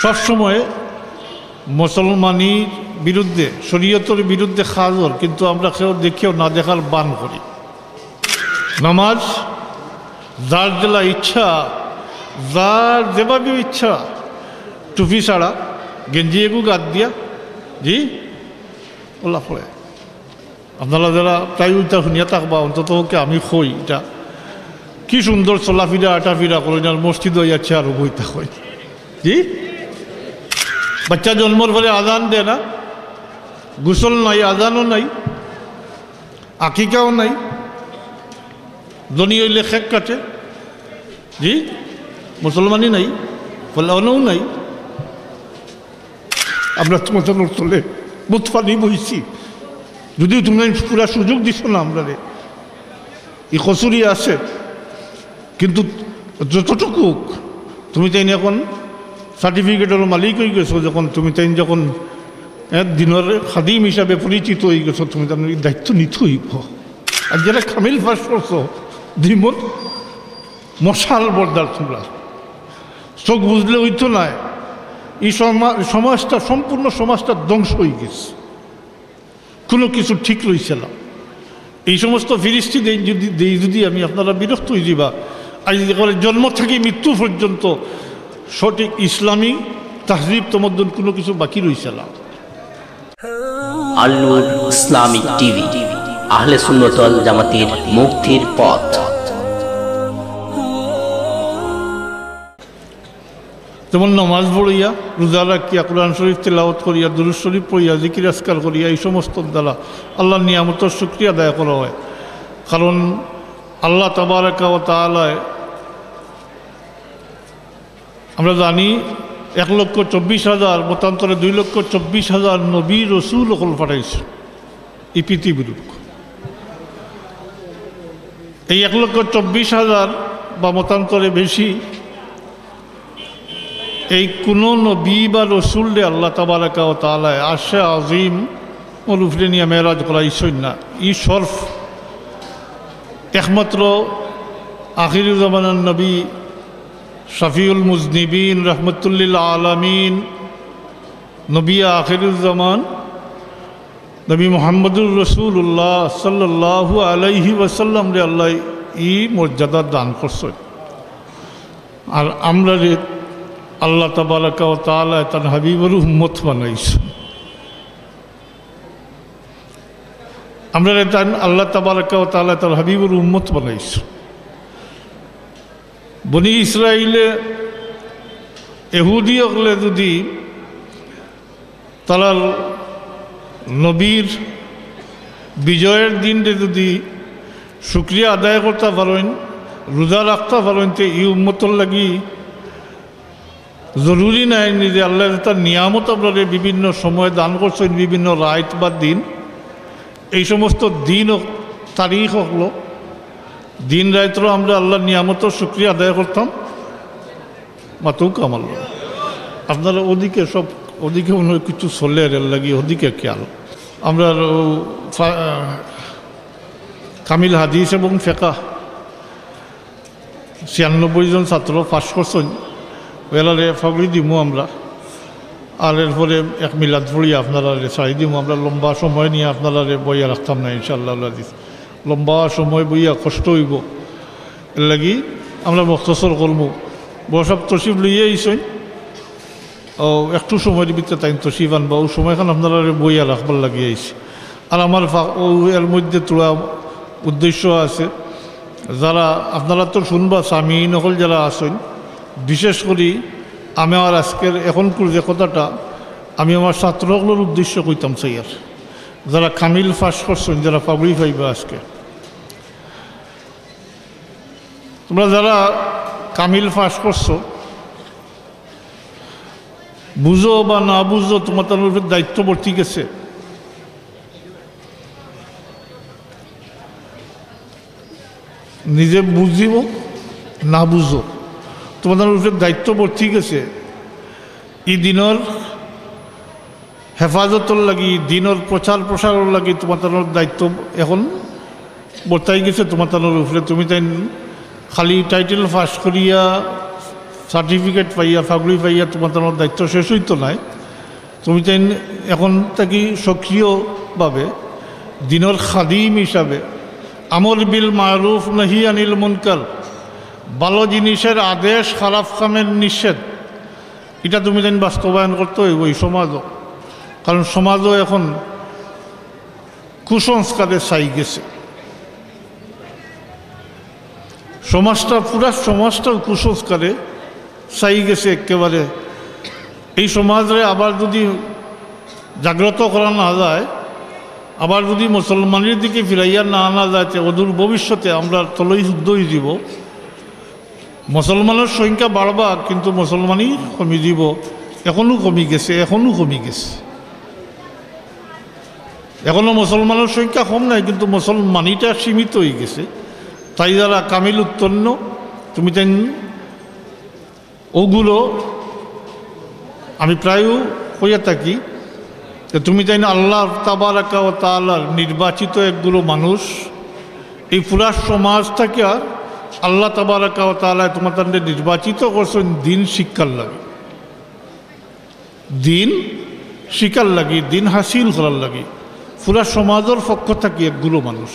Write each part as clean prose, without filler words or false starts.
সবসময় মুসলমানির বিরুদ্ধে, শরীয়তের বিরুদ্ধে খাজর, কিন্তু আমরা কেউ দেখেও না দেখার বান করি। নামাজ যার জেলা ইচ্ছা, যার যেভাবে ইচ্ছা, টুপি ছাড়া গেঞ্জি এগু গাদ দিয়া জি ওলা পড়ে। আপনারা যারা তাই ওইটা শুনিয়া থাকবা, অন্তত আমি কই এটা কি সুন্দর চলাফিরা আটাফিরা করেন, আর মসজিদ হইয়াছে আর বইটা কই জি। বাচ্চা জন্মর পরে আজান দেয় না, গোসল নাই, আজানও নাই, আকিকাও নাই, ধনী হইলে খেক কাটে জি, মুসলমানই নাই, ফলানও নাই। আমরা তোমার চলে বুথফানি বইছি, যদিও তুমি পুরা সুযোগ দিছ না আমরা, এই কসুরি আছে, কিন্তু যতটুকু তুমি তাই এখন সার্টিফিকেটের মালিক হয়ে গেছো, যখন তুমি তাই যখন দিনের খাদিম হিসাবে পরিচিত হয়ে গেছো, তুমি তার দায়িত্ব নিতে হইব। আর যারা কামিল ফাঁস করছো দিমন মশাল বর্দার, তোমরা চোখ বুঝলে হইতো না, এই সমাজটা, সম্পূর্ণ সমাজটা ধ্বংস হয়ে গেছে, কোনো কিছু ঠিক রয়েছে না। এই সমস্ত ফিরিস্তি যদি আমি আপনারা বিরক্ত হয়ে যাবা, আজ জন্ম থেকে মৃত্যু পর্যন্ত সঠিক ইসলামী তাহজিব তমদ্দুন কোনো কিছু বাকি রয়েছে না। আল-নূর ইসলামিক টিভি, আহলে সুন্নাত ওয়াল জামাতের মুক্তির পথ। যেমন নামাজ পড়িয়া, রোজা রাখিয়া, কোরআন শরীফ তেলাওয়াত করিয়া, দুরূদ শরীফ পড়িয়া, জিকির আজকার করিয়া, এই সমস্ত দ্বারা আল্লাহর নিয়ামতের শুকরিয়া আদায় করা হয়। কারণ আল্লাহ তাবারাকা ওয়া তাআলা, আমরা জানি 1,24,000 মতান্তরে 2,24,000 নবী রসুল ওকল পাঠাইছে এই পৃথিবীর। এই 1,24,000 বা মতান্তরে বেশি, এই কোনো নবী বা রসুলরে আল্লাহ তাবারাকা ওয়া তাআলা আরশে আজিম ওর উপরে নিয়ে মেরাজ করাইছেন না। ই শরফ একমাত্র আখিরুল জামানার নবী শফিউল মুজনিবিন রহমতুল্লিল আলামিন নবী আখিরুল জামান নবী মুহাম্মদুর রসুল্লাহ সাল্লাল্লাহু আলাইহি ওয়াসাল্লাম রে আল্লাহ ই মর্যাদা দান করছেন। আর আমরা রে আল্লাহ তাবারাকা ওয়া তাআলা তার হাবিবের উম্মত বানাইছেন। আমরা রে আল্লাহ তাবারাকা ওয়া তাআলা তার হাবিবের উম্মত বানাইছেন। বনি ইসরাইলে এহুদি হলে যদি তারা নবীর বিজয়ের দিনরে যদি শুক্রিয়া আদায় করতে পারেন, রোজা রাখতে পারেন, তো এই উম্মতর লাগি জরুরি নাই যে আল্লাহ তার নিয়ামত আপনারা বিভিন্ন সময় দান করছেন, বিভিন্ন রাত বা দিন, এই সমস্ত দিন তারিখ হলো দিন রাত্র আমরা আল্লাহর নিয়ামতের শুকরিয়া আদায় করতাম, মাতেও কামাল। আপনারা ওদিকে সব ওদিকে মনে হয় কিছু চলে রেল লাগি, ওদিকে খেয়াল। আমরা কামিল হাদিস এবং ফেকা 96 জন ছাত্র পাশ করছেন, এলারে ফাগড়ি দিমু আমরা। আর এরপরে এক মিলাদ পড়ি আপনারা চাই দিমু আমরা। লম্বা সময় নিয়ে আপনারা বইয়া রাখতাম না ইনশাআল্লাহ হাদিস, লম্বা সময় বইয়া কষ্ট হইব, এর লাগি আমরা মুখতসর করবো। বসব তসিফ লইয়ে আইসেন, ও একটু সময়ের ভিতরে তাই তসিফ আনবা, ও সময়খান আপনারা বইয়া রাখবার লাগিয়ে আইসি। আর আমার ও এর মধ্যে তোলা উদ্দেশ্য আছে, যারা আপনারা তো শুনবা স্বামী নকল যারা আছেন, বিশেষ করে আমি আমার আজকের এখনকার যে কথাটা আমি আমার ছাত্রগুলোর উদ্দেশ্য কইতাম চাই। আর যারা কামিল ফাঁস করছেন, যারা পাবড়ি পাইবা আজকে, তোমরা যারা কামিল ফাঁস করছো, বুঝো বা না বুঝো, তোমার তার দায়িত্ব বর্তি গেছে। নিজে বুঝিব না বুঝো, তোমাদের উপরে দায়িত্ব বর্তি গেছে। এই দিনের হেফাজতর লাগি, দিনের প্রচার প্রসারের লাগি তোমাদের দায়িত্ব এখন বর্তাই গেছে তোমাদের উপরে। তুমি তাই খালি টাইটেল পাস করিয়া সার্টিফিকেট পাইয়া ফাগড়ি পাইয়া তোমার দায়িত্ব শেষ হইতো নাই। তুমি তাই এখন থাকি সক্রিয়ভাবে দিনের খাদিম হিসাবে আমর বিল মারুফ নাহি আনিল মুনকার, ভালো জিনিসের আদেশ খারাপ কামের নিষেধ, এটা তুমি তাই বাস্তবায়ন করতে হইব এই সমাজও। কারণ সমাজও এখন কুসংস্কারে ছাই গেছে, সমাজটা পুরা সমাজটাও কুসংস্কারে ছাই গেছে একেবারে। এই সমাজে আবার যদি জাগ্রত করা না যায়, আবার যদি মুসলমানের দিকে ফিরাইয়া না আনা যায়, অদূর ভবিষ্যতে আমরা তলই শুদ্ধ হয়ে যাব। মুসলমানের সংখ্যা বাড়বা কিন্তু মুসলমানই কমে যাব। এখনও কমে গেছে, এখনও কমে গেছে। এখনও মুসলমানের সংখ্যা কম নাই, কিন্তু মুসলমানিটা সীমিত হয়ে গেছে। তাই যারা কামিল উত্তন্ন, তুমি তাই ওগুলো আমি প্রায়ও হইয়া থাকি, তুমি তাই না আল্লাহ তাবারাকা ওয়া তাআলার নির্বাচিত একগুলো মানুষ। এই পুরা সমাজ থেকে আল্লাহ তাবারাকা ওয়া তাআলা তোমার তাদের নির্বাচিত করছেন দিন শিক্ষার লাগে, দিন শিক্ষার লাগে, দিন হাসিল করার লাগে। পুরা সমাজের পক্ষ থাকি একগুলো মানুষ।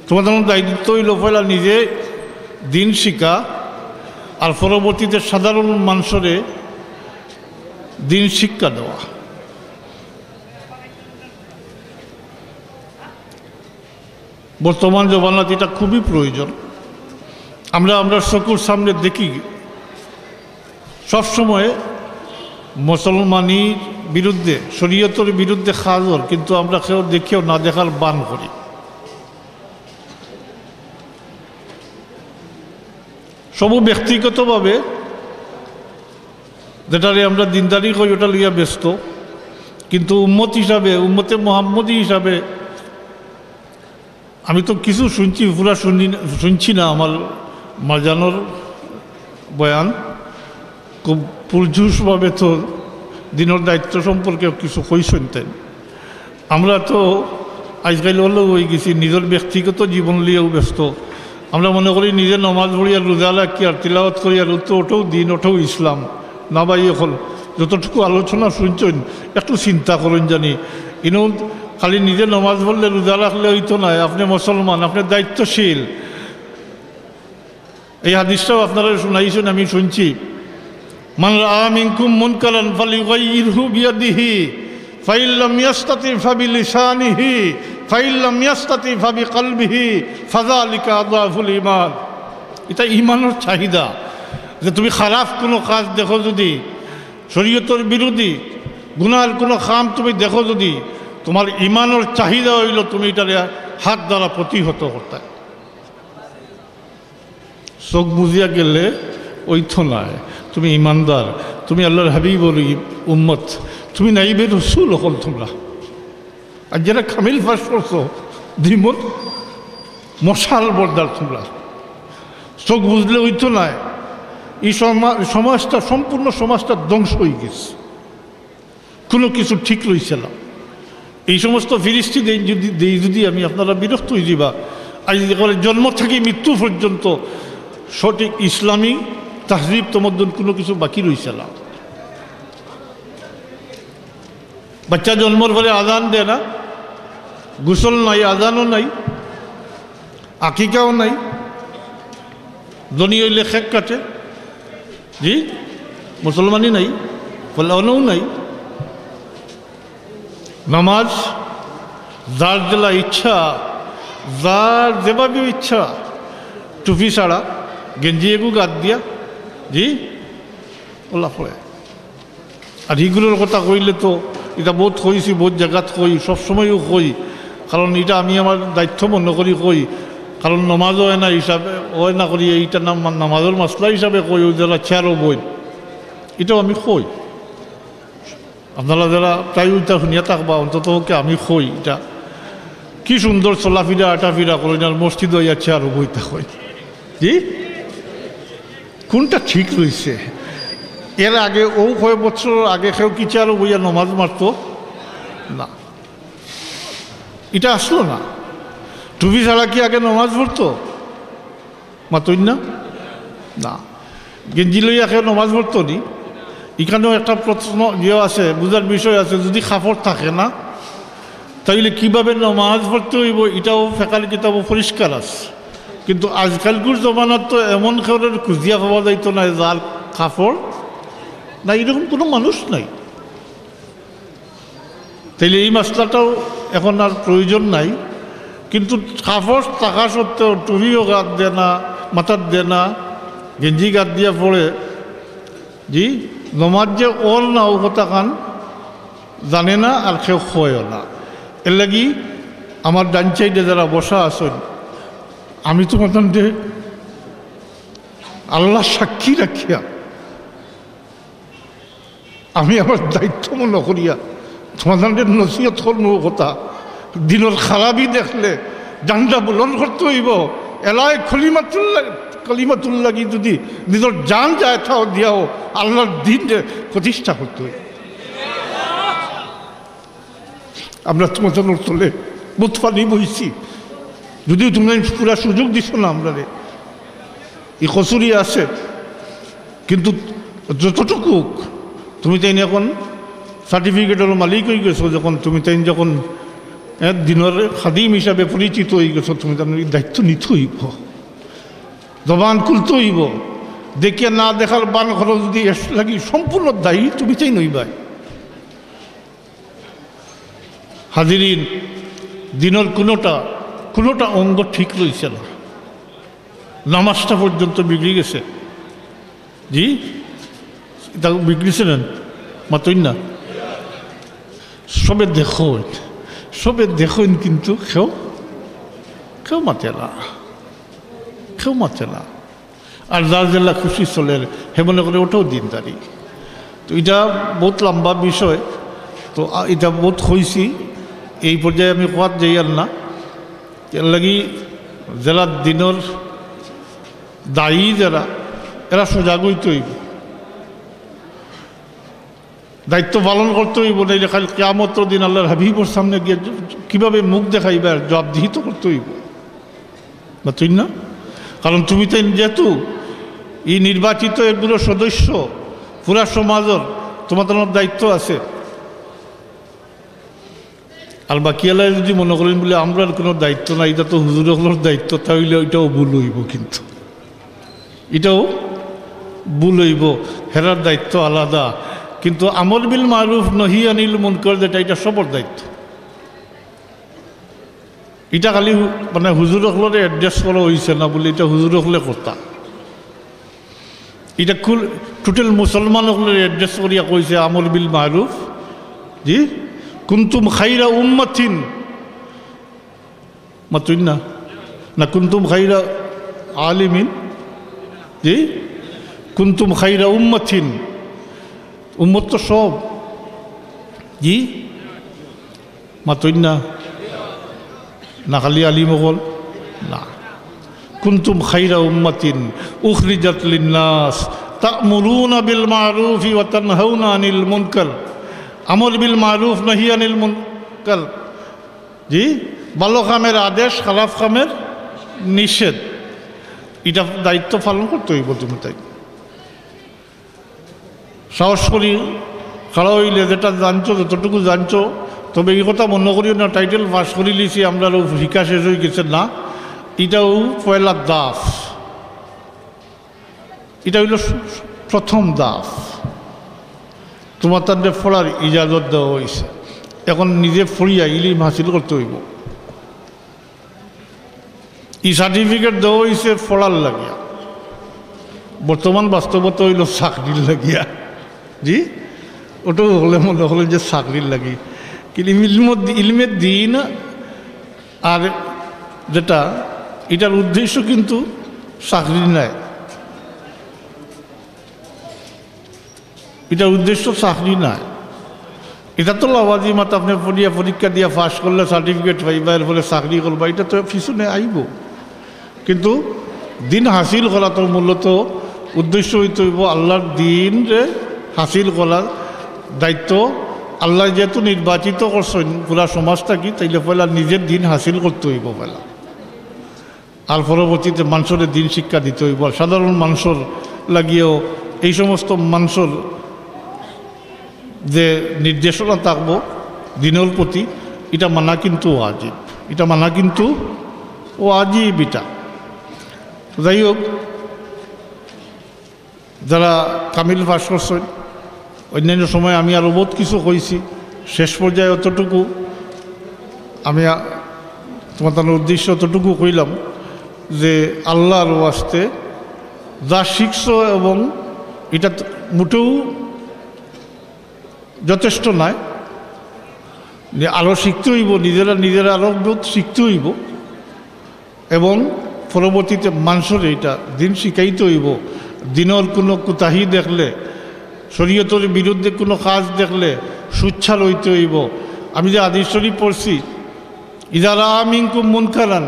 তোমাদের দায়িত্ব হইল পয়লা নিজে দিন শিক্ষা, আর পরবর্তীতে সাধারণ মানুষরে দিন শিক্ষা দেওয়া। বর্তমান জমানাতে এটা খুবই প্রয়োজন। আমরা চকুর সামনে দেখি সবসময় মুসলমানির বিরুদ্ধে, শরীয়তের বিরুদ্ধে খাজর, কিন্তু আমরা কেউ দেখেও না দেখার বান করি। সব ব্যক্তিগতভাবে যেটারে আমরা দিনদারি করি ওটা লইয়া ব্যস্ত, কিন্তু উম্মত হিসাবে, উম্মতে মোহাম্মদী হিসাবে আমি তো কিছু শুনছি, পুরা শুনছি না। আমার মারজানোর বয়ান খুব পুরজুসভাবে তো দিনের দায়িত্ব সম্পর্কে কিছু কই শুনতেন। আমরা তো আজকাল হলেও হয়ে গেছি নিজের ব্যক্তিগত জীবন নিয়েও ব্যস্ত। আমরা মনে করি নিজে নমাজ পড়ি আর রোজা রাখি আর তিলাওয়াত করি আর ওটাও দিন, ওটাও ইসলাম না। ভাই এখন যতটুকু আলোচনা শুনছেন একটু চিন্তা করেন, জানি ইনো খালি নিজে নমাজ পড়লে রোজা রাখলে হইতো না। আপনি মুসলমান, আপনি দায়িত্বশীল। এই হাদিসটাও আপনারা শুনাইছেন, আমি শুনছি। মান রাআ মিনকুম মুনকারান ফালিয়ুগাইয়িরহু বিয়াদিহি ফাইন লাম ইয়াস্তাতি ফাবিলিসানিহি ফাইন লাম ইয়াস্তাতি ফাবিকলবিহি ফাযালিকা আযাফুল ঈমান। এটা ঈমানের চাহিদা, যে তুমি খারাপ কোনো কাজ দেখো, যদি শরীয়তের বিরোধী গুনার কোনো কাম তুমি দেখো, যদি তোমার ঈমানের চাহিদা হইল তুমি এটারে হাত দ্বারা প্রতিহত করতে। চোখ বুঝিয়া গেলে ওই তো নয়, তুমি ইমানদার, তুমি আল্লাহর হাবিবর উম্মত, তুমি নাইবে রসুল হল তোমরা। আর যারা কামিল ফাঁস করছো দ্বিমত মশাল বর্দার তোমরা। চোখ বুঝলে ওই তো নয়, এই সমাজটা, সম্পূর্ণ সমাজটা ধ্বংস হয়ে গেছে, কোনো কিছু ঠিক রয়েছে না। এই সমস্ত ফিরিস্তি যদি আমি আপনারা বিরক্ত হয়ে যাবা। আজ জন্ম থেকে মৃত্যু পর্যন্ত সঠিক ইসলামী তাহজিব তমদ্দুন কোনো কিছু বাকি রয়েছে না। বাচ্চা জন্মর পরে আজান দেয় না, গোসল নাই, আজানও নাই, আকিকাও নাই, ধনী হইলে খেক কাটে, জি মুসলমানই নাই, ফলাওয়ানও নাই। নামাজ যার জেলা ইচ্ছা, যার যেভাবে ইচ্ছা, টুপি ছাড়া গেঞ্জি এগু গাত দিয়া, জি ওলা পড়ে। আর এইগুলোর কথা কইলে তো এটা বহুত কইছি, বহুত জায়গাত কই, সবসময়ও কই। কারণ এটা আমি আমার দায়িত্ব মনে করি কই, কারণ নমাজও হয় না হিসাবে হয় না করি, এইটা নামাজের মাসলা হিসাবে কই, ওই যারা চেয়ারও বই, এটাও আমি কই। আপনারা যারা প্রায় ওইটা শুনিয়া থাকবা, অন্তত ওকে আমি কই, এটা কি সুন্দর চলাফিরা আটাফিরা করেন, আর মসজিদ হইয়া চেয়ারও বইটা কই, জি কোনটা ঠিক রয়েছে? এর আগে কয়েক বছর আগে কেউ কি চেয়ারও বইয়া নমাজ মারত না, এটা আসলো না। টুপি ছাড়া কি আগে নমাজ পড়তো? মাতই না, না। গেঞ্জি লইয়া কেউ নমাজ পড়তো নি, এখানেও একটা প্রশ্ন আছে, বুঝার বিষয় আছে। যদি কাপড় থাকে না তাইলে কিভাবে নমাজ পড়তে হইব, এটাও ফেকার কিতাবও পরিষ্কার আছে। কিন্তু আজকালকার জমানার তো এমন খেউরের খুঁজিয়া পাওয়া যাইতো না যার কাপড় না, এরকম কোনো মানুষ নাই। তাইলে এই মশলাটাও এখন আর প্রয়োজন নাই। কিন্তু কাপড় থাকা সত্ত্বেও টুপিও গাত দেয় না, মাথার দেয় না, গেঞ্জি গাত দিয়া পড়ে, জি নমাজ যে ওর না ও কথা কান জানে না আর কেউ খয়ও না। এর লাগি আমার ডান সাইডে যারা বসা আছেন, আমি তোমাদের আল্লাহ সাক্ষী রাখিয়া আমি আমার দায়িত্ব মনে করিয়া তোমাদের নসিহত করব কথা, দিনের খারাপই দেখলে ডান্ডা বুলন করতে হইব, এলাই কলিমাতুল্লাহি যদি নিজের জান যায় তাও দিয়াও আল্লাহর দিন প্রতিষ্ঠা করতে হইব। আমরা তোমাদের চলে বুথফানি বইছি, যদিও তুমি পুরা সুযোগ দিছ না আমরা, এই কচুরি আছে। কিন্তু যতটুকু তুমি তাই এখন সার্টিফিকেটের মালিক হয়ে গেছো, যখন তুমি তাই যখন দিনের খাদিম হিসাবে পরিচিত হয়ে গেছো, তুমি তার দায়িত্ব নিতে হইব, জবান খুলতে হইব। দেখিয়া না দেখার বান খরচ যদি এস লাগি সম্পূর্ণ দায়ী তুমি তাই নইবাই। হাজিরিন, দিনের কোনোটা অঙ্গ ঠিক রয়েছে না, নামাজটা পর্যন্ত বিগড়ে গেছে। জি এটা বিগড়েছিলেন মাতই না, সবে দেখেন কিন্তু কেউ মাতে না। আর যার জেলা খুশি চলে হে মনে করে ওটাও দিনদারি। তো এটা বহুত লম্বা বিষয়, তো এটা বহুত হয়েছি, এই পর্যায়ে আমি কোয়াত যাই আর না। এর লাগি যারা দিনের দায়ী যারা, এরা সজাগ হইতে হইব, দায়িত্ব পালন করতে হইব। নাইলে খালি কিয়ামতের দিন আল্লাহর হাবিবর সামনে গিয়ে কীভাবে মুখ দেখাইবার জবাবদিহি তো করতে হইব না, তুই না? কারণ তুমি তো যেহেতু এই নির্বাচিত এগুলো সদস্য পুরা সমাজের, তোমাদের দায়িত্ব আছে। আর বাকি এলাকায় যদি মনে করেন বলে আমরা কোনো দায়িত্ব নাই, এটা তো হুজুরের দায়িত্ব, তাহলে ওইটাও ভুল হইব। কিন্তু এটাও ভুল হইব, হেরার দায়িত্ব আলাদা। কিন্তু আমর বিল মারুফ নহি আনিল মুনকার যেটা, এটা সবর দায়িত্ব। এটা খালি মানে হুজুরসকলরে অ্যাড্রেস করা হয়েছে না বলে এটা হুজুরসকলে কথা, এটা টোটাল মুসলমানসকলের অ্যাড্রেস করিয়া কইছে আমর বিল মারুফ। জি কুনতুম খাইরা উম্মাতিন, মাতুন না কুনতুম খাইরা আলিমিন, জি কুনতুম খাইরা উম্মাতিন, উম্মত তো সব। জি মাতুন না খালি আলিমসকল না, কুনতুম খাইরা উম্মাতিন উখরিজাত লিন্নাস তা'মুরুনা বিল মারুফি ওয়া তানহাউনা আনিল মুনকার। আমর বিল মারুফ নহি আনিল মুনকার, জি ভালো কামের আদেশ, খারাপ কামের নিষেধ। এটা দায়িত্ব পালন করতে হইব। তুমি তাই সাহস করি খাড়া হইলে যেটা জানছো, যতটুকু জানছো, তবে এই কথা মনে করিও না টাইটেল পাস করে লিছি আমরা শিক্ষা শেষ হয়ে গেছে না। এটাও পয়লা দাস, এটা হইল প্রথম দাস। তোমার তাদের পড়ার ইজাজত দেওয়া হয়েছে, এখন নিজে পড়িয়া ইলিম হাসিল করতে হইব। এই সার্টিফিকেট দেওয়া হয়েছে পড়ার লাগিয়া, বর্তমান বাস্তবতা হইল চাকরির লাগিয়া। জি ওটাও হলে মনে হলেন যে চাকরির লাগি, কিন্তু ইলমের দিন আর যেটা এটার উদ্দেশ্য কিন্তু চাকরি নাই, এটার উদ্দেশ্য চাকরি নাই। এটা তো লাওয়াজিমাত, আপনি পরীক্ষা দিয়ে পাস করলে সার্টিফিকেট পাইবা, এর ফলে চাকরি করবা, এটা তো পিছনে আইব। কিন্তু দিন হাসিল করা তো মূলত উদ্দেশ্য হইতে হইব আল্লাহর দিন হাসিল করার দায়িত্ব। আল্লাহ যেহেতু নির্বাচিত করছেন পুরা সমাজটাকে, তাইলে পয়লা নিজের দিন হাসিল করতে হইব পয়লা, আর পরবর্তীতে মানুষের দিন শিক্ষা দিতে হইব। সাধারণ মানুষের লাগিয়েও এই সমস্ত মানুষের যে নির্দেশনা থাকবো দিনের প্রতি এটা মানা কিন্তু ওয়াজিব, এটা মানা কিন্তু ওয়াজিব। এটা যাই হোক, যারা কামিল পাশ করছেন, অন্যান্য সময় আমি আরও বহুত কিছু কইছি, শেষ পর্যায়ে অতটুকু আমি তোমাদের উদ্দেশ্য অতটুকু কইলাম যে আল্লাহর ওয়াস্তে যা শিখছ এবং এটা মোটেও যথেষ্ট নয়, আরও শিখতে হইব, নিজেরা আরও বহুত শিখতে হইব এবং পরবর্তীতে মানুষের এটা দিন শিখাইতে হইব। দিনের কোনো কুতাহি দেখলে, শরীয়তের বিরুদ্ধে কোনো কাজ দেখলে সুচ্ছাল হইতে হইব। আমি যে হাদিস শরীফ পড়ছি, ইযা রাআ মিনকুম মুনকারান,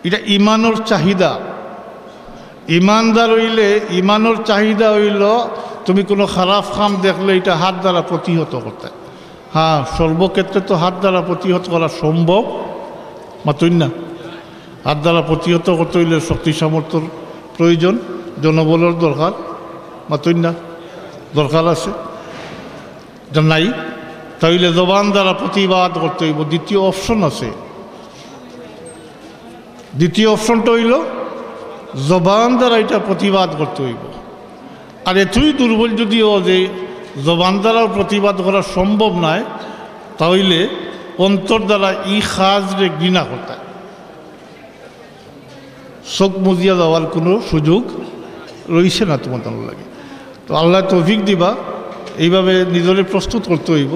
এটা ইমানের চাহিদা। ইমানদার হইলে ইমানের চাহিদা হইল তুমি কোনো খারাপ কাম দেখলে এটা হাত দ্বারা প্রতিহত করতে। হ্যাঁ, সর্বক্ষেত্রে তো হাত দ্বারা প্রতিহত করা সম্ভব মাতুই না। হাত দ্বারা প্রতিহত করতে হইলে শক্তি সামর্থ্যর প্রয়োজন, জনবলের দরকার মাতুই না, দরকার আছে, এটা নাই। তাইলে জবান দ্বারা প্রতিবাদ করতে হইব। দ্বিতীয় অপশন আছে, দ্বিতীয় অপশনটা হইল জবান দ্বারা এটা প্রতিবাদ করতে হইব। আর এতই দুর্বল যদিও যে জবান দ্বারাও প্রতিবাদ করা সম্ভব নয়, তাহলে অন্তর দ্বারা ই খাজরে ঘৃণা করতে, চোখ মুজিয়া দেওয়ার কোনো সুযোগ রয়েছে না তোমাদের লাগে। তো আল্লাহ তৌফিক দিবা, এইভাবে নিজের প্রস্তুত করতে হইব।